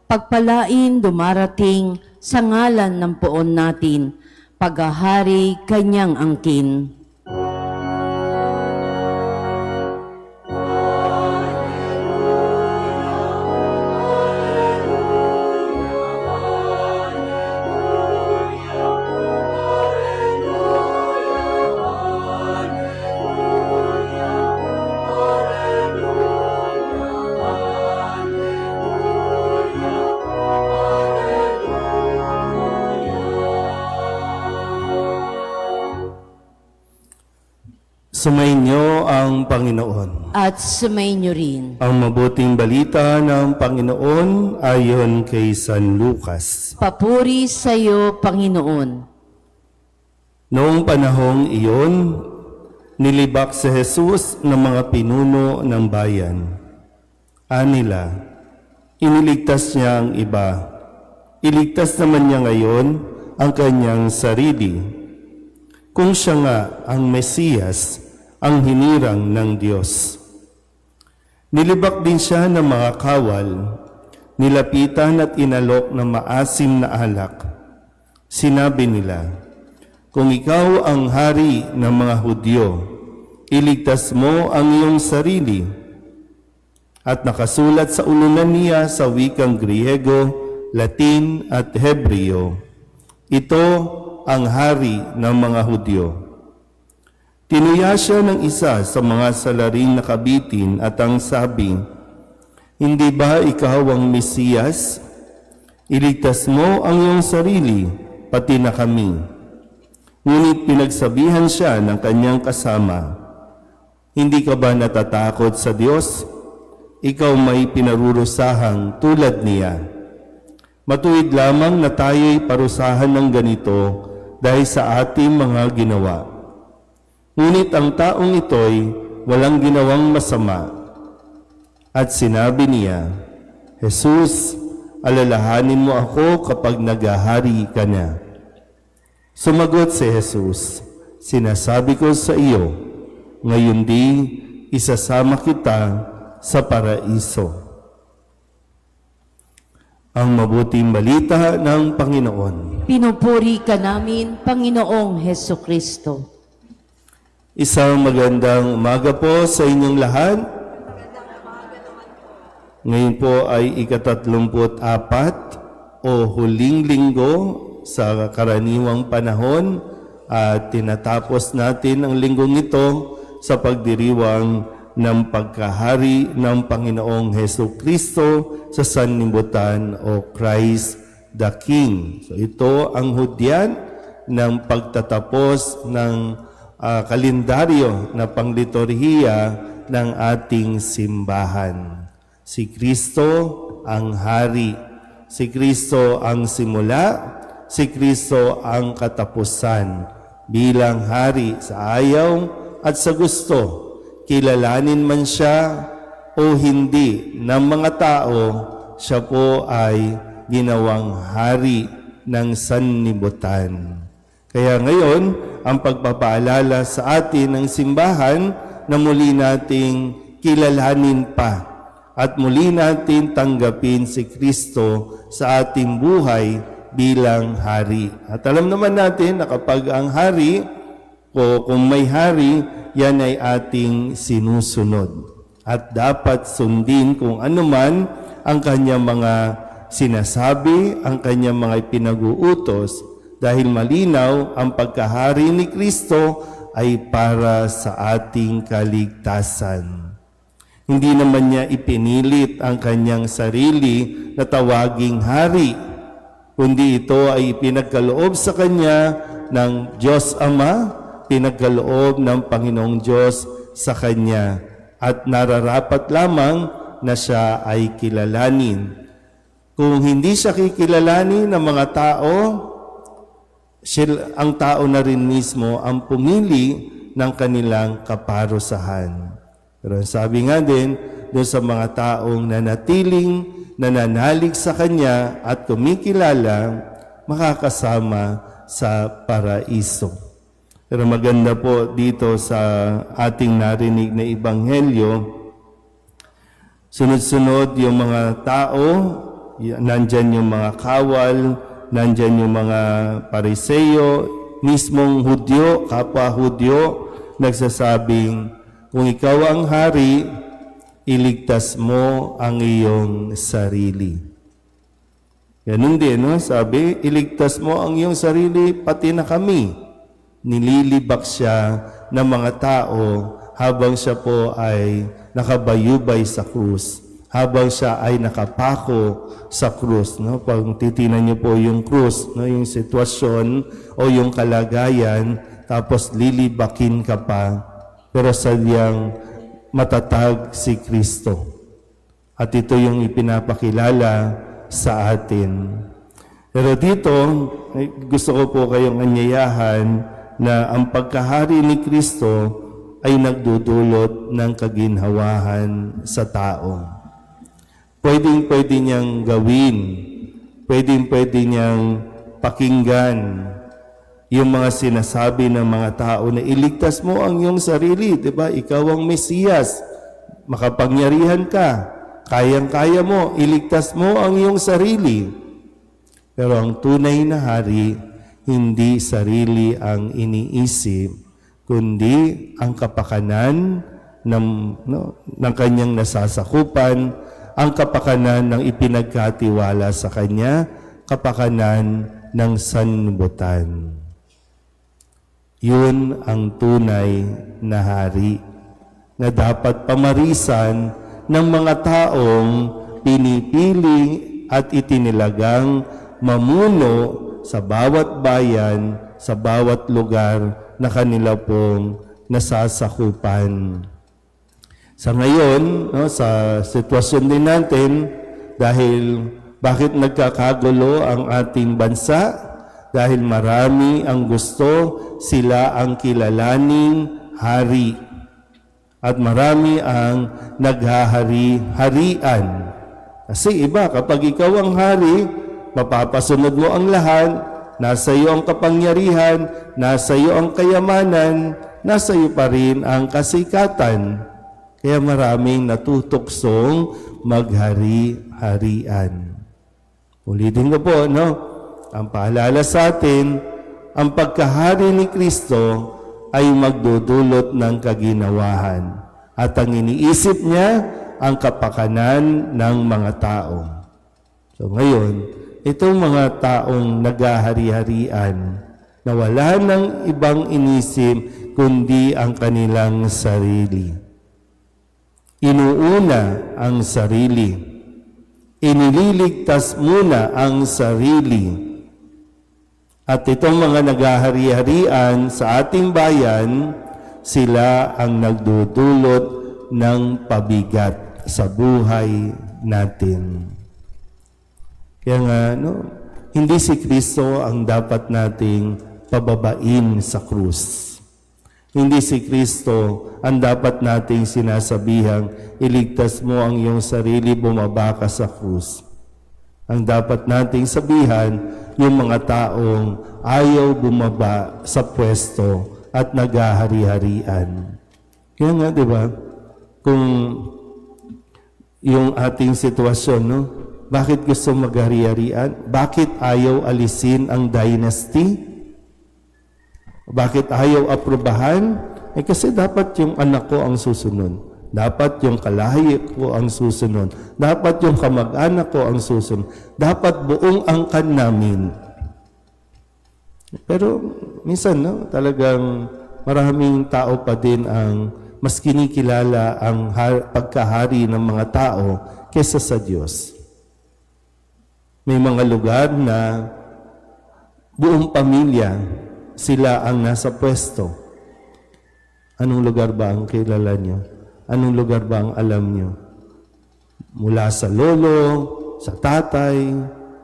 Pagpalain dumarating sa ngalan ng poon natin, paghahari kanyang angkin. Sumainyo ang Panginoon. At sumainyo rin. Ang mabuting balita ng Panginoon ayon kay San Lucas. Papuri sa iyo, Panginoon. Noong panahong iyon, nilibak si Jesus ng mga pinuno ng bayan. Anila, iniligtas niya ang iba. Iligtas naman niya ngayon ang kanyang sarili. Kung siya nga ang Mesiyas, ang hinirang ng Diyos. Nilibak din siya ng mga kawal, nilapitan at inalok ng maasim na alak. Sinabi nila, kung ikaw ang hari ng mga Hudyo, iligtas mo ang iyong sarili. At nakasulat sa ulunan niya sa wikang Griego, Latin at Hebreo, ito ang hari ng mga Hudyo. Tinuya siya ng isa sa mga salaring nakabitin at ang sabi, hindi ba ikaw ang Mesiyas? Iligtas mo ang iyong sarili, pati na kami. Ngunit pinagsabihan siya ng kanyang kasama, hindi ka ba natatakot sa Diyos? Ikaw may pinarurusahang tulad niya. Matuwid lamang na tayo'y parusahan ng ganito dahil sa ating mga ginawa. Ngunit ang taong ito'y walang ginawang masama. At sinabi niya, Jesus, alalahanin mo ako kapag naghahari ka na. Sumagot si Jesus, sinasabi ko sa iyo, ngayon di isasama kita sa paraiso. Ang mabuting balita ng Panginoon. Pinupuri ka namin, Panginoong Hesukristo. Isang magandang umaga po sa inyong lahat. Ngayon po ay ika-34 o huling linggo sa karaniwang panahon at tinatapos natin ang linggong ito sa pagdiriwang ng pagkahari ng Panginoong Hesukristo sa sanlibutan o Christ the King. So ito ang hudyan ng pagtatapos ng kalendaryo na pangliturhiya ng ating simbahan. Si Kristo ang hari, si Kristo ang simula, si Kristo ang katapusan. Bilang hari sa ayaw at sa gusto, kilalanin man siya o hindi ng mga tao, siya po ay ginawang hari ng sanlibutan. Kaya ngayon, ang pagpapaalala sa atin ng simbahan na muli nating kilalanin pa at muli natin tanggapin si Kristo sa ating buhay bilang hari. At alam naman natin na kapag ang hari o kung may hari, yan ay ating sinusunod. At dapat sundin kung ano man ang kanyang mga sinasabi, ang kanyang mga pinag-uutos, dahil malinaw ang pagkahari ni Kristo ay para sa ating kaligtasan. Hindi naman niya ipinilit ang kanyang sarili na tawaging hari, kundi ito ay pinagkaloob sa kanya ng Diyos Ama, pinagkaloob ng Panginoong Diyos sa kanya, at nararapat lamang na siya ay kilalanin. Kung hindi siya kikilalanin ng mga tao, ang tao na rin mismo ang pumili ng kanilang kaparusahan. Pero sabi nga din, doon sa mga taong nanatiling, nananalig sa Kanya at kumikilala, makakasama sa paraiso. Pero maganda po dito sa ating narinig na ebanghelyo, sunod-sunod yung mga tao nandyan yung mga kawal, nandyan yung mga pariseyo, mismong Hudyo, kapwa Hudyo, nagsasabing, kung ikaw ang hari, iligtas mo ang iyong sarili. Ganun din, no? Sabi, iligtas mo ang iyong sarili, pati na kami. Nililibak siya ng mga tao habang siya po ay nakabayubay sa krus, habang siya ay nakapako sa krus. No? Pag titinan niyo po yung krus, no? Yung sitwasyon o yung kalagayan, tapos lilibakin ka pa, pero sadyang matatag si Kristo. At ito yung ipinapakilala sa atin. Pero dito, gusto ko po kayong anyayahan na ang pagkahari ni Kristo ay nagdudulot ng kaginhawahan sa tao. Pwedeng-pwede niyang gawin, pwedeng-pwede niyang pakinggan yung mga sinasabi ng mga tao na iligtas mo ang iyong sarili, di ba? Ikaw ang Mesiyas, makapangyarihan ka, kayang-kaya mo, iligtas mo ang iyong sarili. Pero ang tunay na hari, hindi sarili ang iniisip, kundi ang kapakanan ng kanyang nasasakupan, ang kapakanan ng ipinagkatiwala sa kanya, kapakanan ng sanlibutan. Yun ang tunay na hari na dapat pamarisan ng mga taong pinipili at itinilagang mamuno sa bawat bayan, sa bawat lugar na kanila pong nasasakupan. Sa ngayon, no, sa sitwasyon din natin, dahil bakit nagkakagulo ang ating bansa? Dahil marami ang gusto sila ang kilalaning hari. At marami ang naghahari-harian. Kasi iba, kapag ikaw ang hari, mapapasunod mo ang lahat, nasa iyo ang kapangyarihan, nasa iyo ang kayamanan, nasa iyo pa rin ang kasikatan. Kaya maraming natutuksong maghari-harian. Ulitin ko po, no? Ang paalala sa atin, ang pagkahari ni Kristo ay magdudulot ng kaginawahan. At ang iniisip niya, ang kapakanan ng mga tao. So ngayon, itong mga taong naghahari-harian na wala ng ibang inisip kundi ang kanilang sarili. Inuuna ang sarili. Inililigtas muna ang sarili. At itong mga naghahari-harian sa ating bayan, sila ang nagdudulot ng pabigat sa buhay natin. Kaya nga, no, hindi si Kristo ang dapat nating pababain sa krus. Hindi si Kristo ang dapat nating sinasabihang iligtas mo ang iyong sarili, bumaba ka sa krus. Ang dapat nating sabihan, yung mga taong ayaw bumaba sa pwesto at naghahari-harian. Kaya nga, di ba, kung yung ating sitwasyon, no, bakit gusto maghari-harian? Bakit ayaw alisin ang dynasty? Bakit ayaw aprobahan? Eh kasi dapat yung anak ko ang susunod. Dapat yung kalahi ko ang susunod. Dapat yung kamag-anak ko ang susunod. Dapat buong angkan namin. Pero minsan, no, talagang maraming tao pa din ang mas kinikilala ang pagkahari ng mga tao kesa sa Diyos. May mga lugar na buong pamilya sila ang nasa pwesto. Anong lugar ba ang kilala nyo? Anong lugar ba ang alam nyo? Mula sa lolo, sa tatay,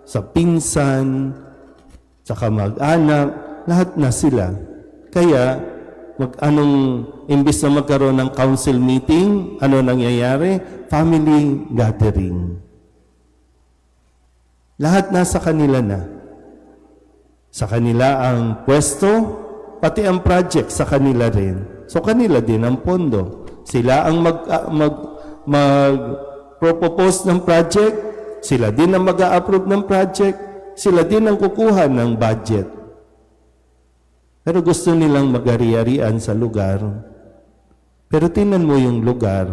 sa pinsan, sa kamag-anak, lahat na sila. Kaya, imbis na magkaroon ng council meeting, ano nangyayari? Family gathering. Lahat nasa kanila na. Sa kanila ang pwesto, pati ang project sa kanila rin. So kanila din ang pondo. Sila ang mag-propose ng project, sila din ang mag-a-approve ng project, sila din ang kukuha ng budget. Pero gusto nilang mag-ari-arian sa lugar. Pero tinan mo yung lugar,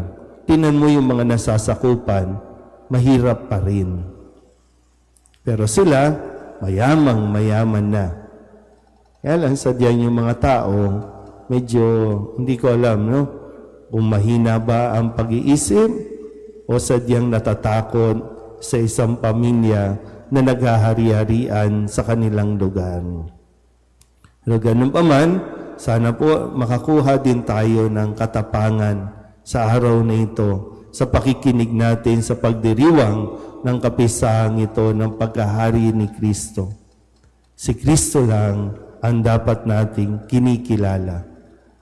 tinan mo yung mga nasasakupan, mahirap pa rin. Pero sila, mayamang-mayaman na. Kaya lang, sadyang yung mga tao, medyo, hindi ko alam, no? Kung mahina ba ang pag-iisip o sadyang natatakot sa isang pamilya na naghahari-harian sa kanilang lugar. Pero ganun pa man, sana po makakuha din tayo ng katapangan sa araw na ito sa pakikinig natin sa pagdiriwang ng kapisahang ito ng pagkahari ni Kristo. Si Kristo lang ang dapat nating kinikilala.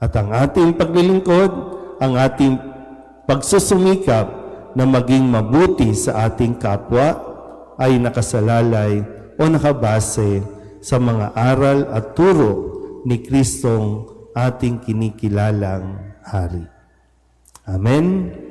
At ang ating paglilingkod, ang ating pagsusumikap na maging mabuti sa ating kapwa ay nakasalalay o nakabase sa mga aral at turo ni Kristong ating kinikilalang Hari. Amen.